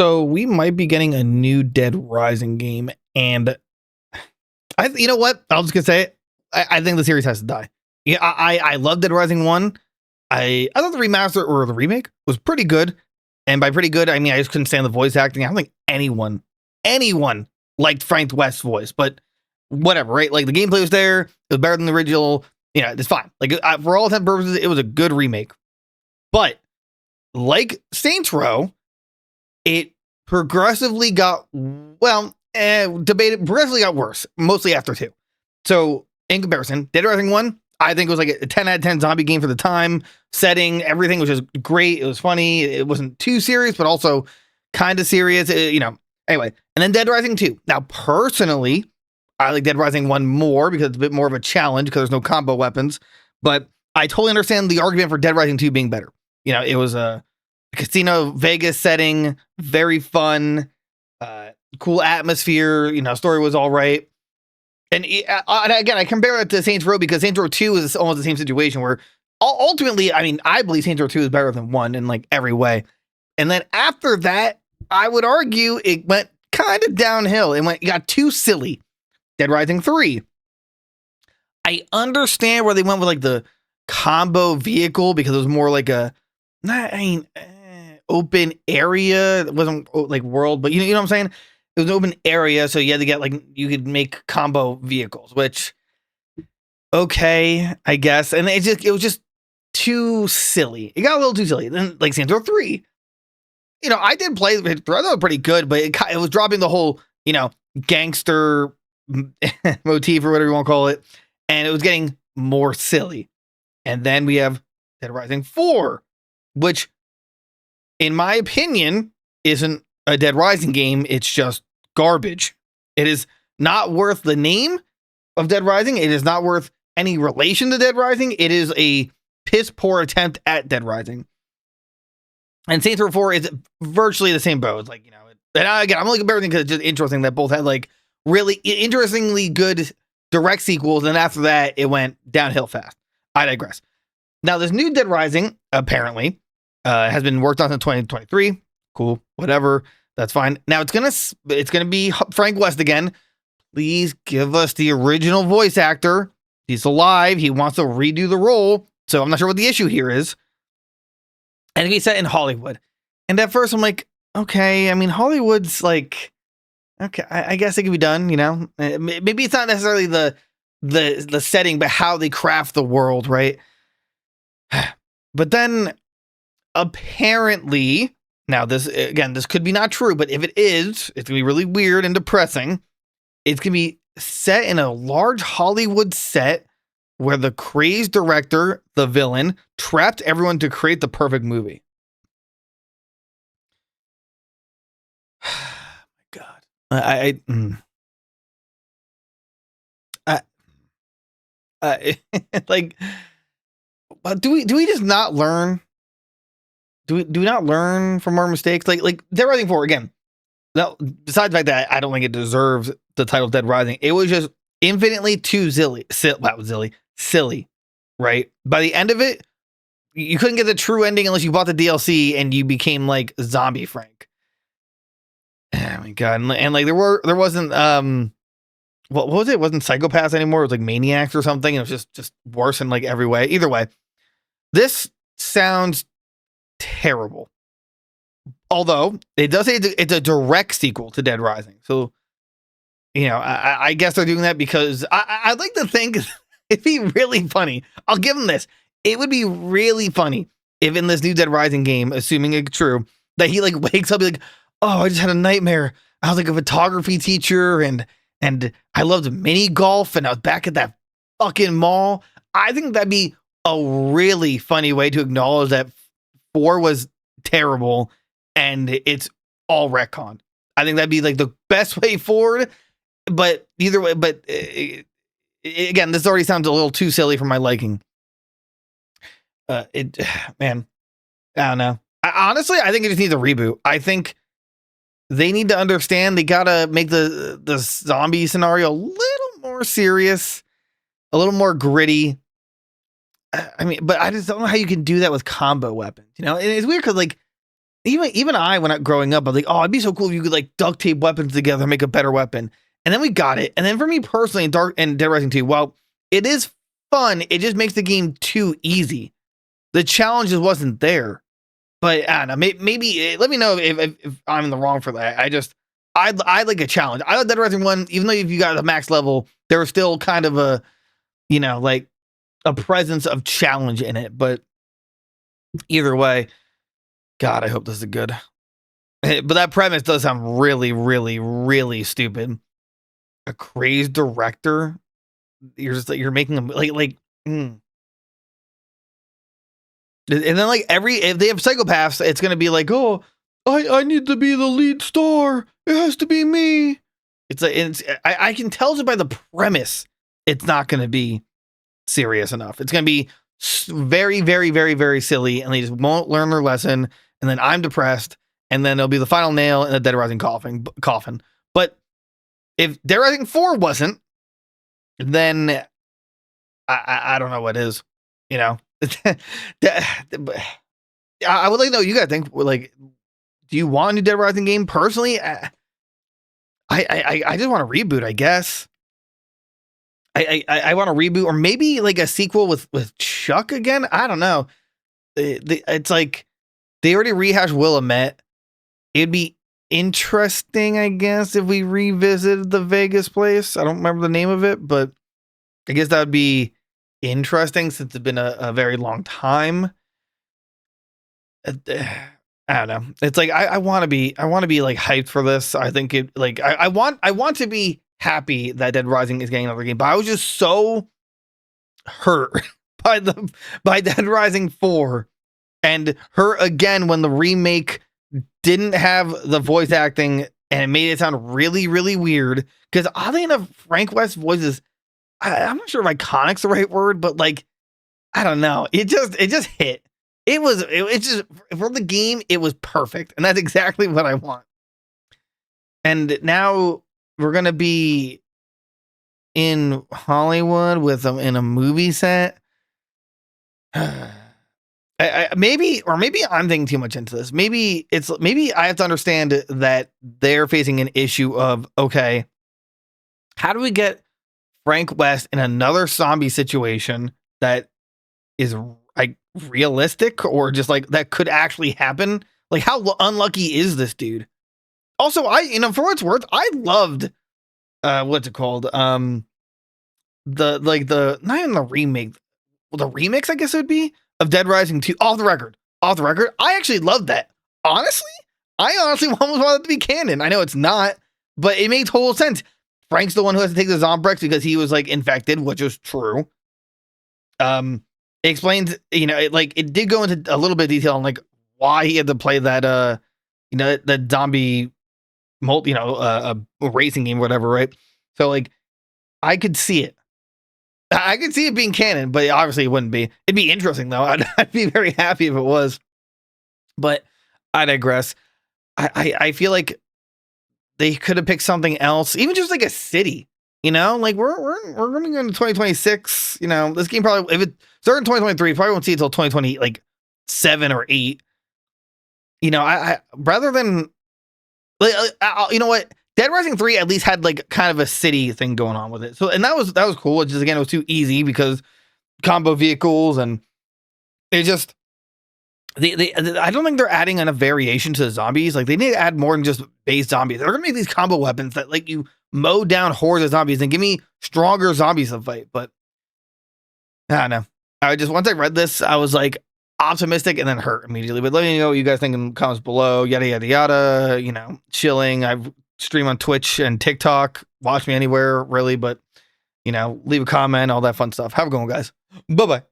So we might be getting a new Dead Rising game, and you know what? I'll just gonna say it. I think the series has to die. Yeah, I love Dead Rising 1. I thought the remaster or the remake was pretty good. And by pretty good, I mean I just couldn't stand the voice acting. I don't think anyone liked Frank West's voice, but whatever, right? Like the gameplay was there, it was better than the original. It's fine. Like for all intents and purposes, it was a good remake. But like Saints Row, it progressively got progressively got worse, mostly after 2. So in comparison, Dead Rising 1, I think it was like a 10 out of 10 zombie game for the time. Setting, everything was just great. It was funny. It wasn't too serious, but also kind of serious. Anyway. And then Dead Rising 2. Now, personally, I like Dead Rising 1 more because it's a bit more of a challenge because there's no combo weapons. But I totally understand the argument for Dead Rising 2 being better. It was a casino Vegas setting, very fun, cool atmosphere. Story was all right. And again, I compare it to Saints Row because Saints Row 2 is almost the same situation where ultimately, I mean, I believe Saints Row 2 is better than 1 in like every way. And then after that, I would argue it went kind of downhill. It got too silly. Dead Rising 3. I understand where they went with like the combo vehicle because it was more like open area. It wasn't like world, but you know what I'm saying? It was an open area, so you had to get you could make combo vehicles, which okay, I guess. And it was just too silly. It got a little too silly. Then like Saints Row 3, I did play the thread. That was pretty good, but it was dropping the whole gangster motif or whatever you want to call it, and it was getting more silly. And then we have Dead Rising 4, which, in my opinion, isn't a Dead Rising game. It's just garbage. It is not worth the name of Dead Rising. It is not worth any relation to Dead Rising. It is a piss poor attempt at Dead Rising. And Saints Row 4 is virtually the same boat. And again, I'm only comparing because it's just interesting that both had really interestingly good direct sequels, and after that, it went downhill fast. I digress. Now, this new Dead Rising apparently has been worked on since 2023. Cool, whatever, that's fine. Now it's gonna be Frank West again. Please give us the original voice actor. He's alive. He wants to redo the role, so I'm not sure what the issue here is. And he's set in Hollywood. And at first, I'm like, okay. I mean, Hollywood's like, okay, I guess it can be done. Maybe it's not necessarily the setting, but how they craft the world, right? But then apparently, now this could be not true, but if it is, it's gonna be really weird and depressing. It's gonna be set in a large Hollywood set where the crazed director, the villain, trapped everyone to create the perfect movie. God, like, do we just not learn? Do we not learn from our mistakes? Like Dead Rising 4 again. Now, besides the fact that I don't think it deserves the title Dead Rising, it was just infinitely too silly, right? By the end of it, you couldn't get the true ending unless you bought the DLC and you became like Zombie Frank. Oh my god! And like there wasn't what was it? It wasn't Psychopaths anymore. It was like Maniacs or something. It was just worse in like every way. Either way, this sounds terrible. Although it does say it's a direct sequel to Dead Rising, so I guess they're doing that because I'd like to think it'd be really funny. I'll give them this. It would be really funny if in this new Dead Rising game, assuming it's true, that he like wakes up like, oh, I just had a nightmare. I was like a photography teacher and I loved mini golf and I was back at that fucking mall. I think that'd be a really funny way to acknowledge that 4 was terrible and it's all retconned. I think that'd be like the best way forward. But either way, again, this already sounds a little too silly for my liking. Man, I don't know. Honestly, I think it just needs a reboot. I think they need to understand they gotta make the zombie scenario a little more serious, a little more gritty. I mean, but I just don't know how you can do that with combo weapons. And it's weird because like even I, when I growing up, I was like, oh, it'd be so cool if you could like duct tape weapons together and make a better weapon. And then we got it. And then for me personally, in Dark and Dead Rising 2, well, it is fun. It just makes the game too easy. The challenge just wasn't there. But I don't know. Maybe let me know if I'm in the wrong for that. I like a challenge. I like Dead Rising 1, even though if you got the max level, there was still kind of a, like a presence of challenge in it. But either way, God, I hope this is good. But that premise does sound really, really, really stupid. A crazed director. You're making them like. And then like if they have psychopaths, it's gonna be like, oh, I need to be the lead star. It has to be me. It's like I can tell just by the premise, it's not gonna be serious enough. It's gonna be very, very, very, very silly, and they just won't learn their lesson. And then I'm depressed, and then it'll be the final nail in the Dead Rising coffin. But if Dead Rising 4 wasn't, then I don't know what is. I would like to know what you guys think. Like, do you want a new Dead Rising game? Personally, I just want a reboot, I guess. I want a reboot, or maybe like a sequel with Chuck again. I don't know. It's like they already rehashed Willamette. It'd be interesting, I guess, if we revisited the Vegas place. I don't remember the name of it, but I guess that would be interesting since it's been a very long time. I don't know. It's like I want to be like hyped for this. I think it like I want to be happy that Dead Rising is getting another game, but I was just so hurt by Dead Rising 4 and hurt again when the remake didn't have the voice acting and it made it sound really, really weird. Because oddly enough, Frank West's voice is, I'm not sure if iconic's the right word, but like, I don't know. It just hit. It just, for the game, it was perfect. And that's exactly what I want. And now we're going to be in Hollywood with them in a movie set. Maybe I'm thinking too much into this. Maybe I have to understand that they're facing an issue of, okay, how do we get Frank West in another zombie situation that is like realistic or just like that could actually happen? Like, how unlucky is this dude? Also, for what it's worth, I loved what's it called? Not even the remake, the remix, I guess it would be, of Dead Rising 2. Off the record, I actually loved that. Honestly, I almost wanted it to be canon. I know it's not, but it made total sense. Frank's the one who has to take the Zombrex because he was like infected, which was true. It explains, it did go into a little bit of detail on like why he had to play that, that zombie a racing game, or whatever, right? So like, I could see it. I could see it being canon, but obviously it wouldn't be. It'd be interesting though. I'd be very happy if it was. But I digress. I feel like they could have picked something else, even just like a city. Like we're going into 2026. This game probably, if it started in 2023, probably won't see it until 2020, like 7 or 8. I rather than like, you know what? Dead Rising 3 at least had like kind of a city thing going on with it. So, and that was cool. It just, again, it was too easy because combo vehicles, and it just, I don't think they're adding enough variation to the zombies. Like, they need to add more than just base zombies. They're going to make these combo weapons that like you mow down hordes of zombies and give me stronger zombies to fight. But I don't know. Once I read this, I was like optimistic and then hurt immediately. But let me know what you guys think in the comments below. Yada, yada, yada. Chilling. I've stream on Twitch and TikTok. Watch me anywhere, really. But, leave a comment, all that fun stuff. Have a good one, guys. Bye-bye.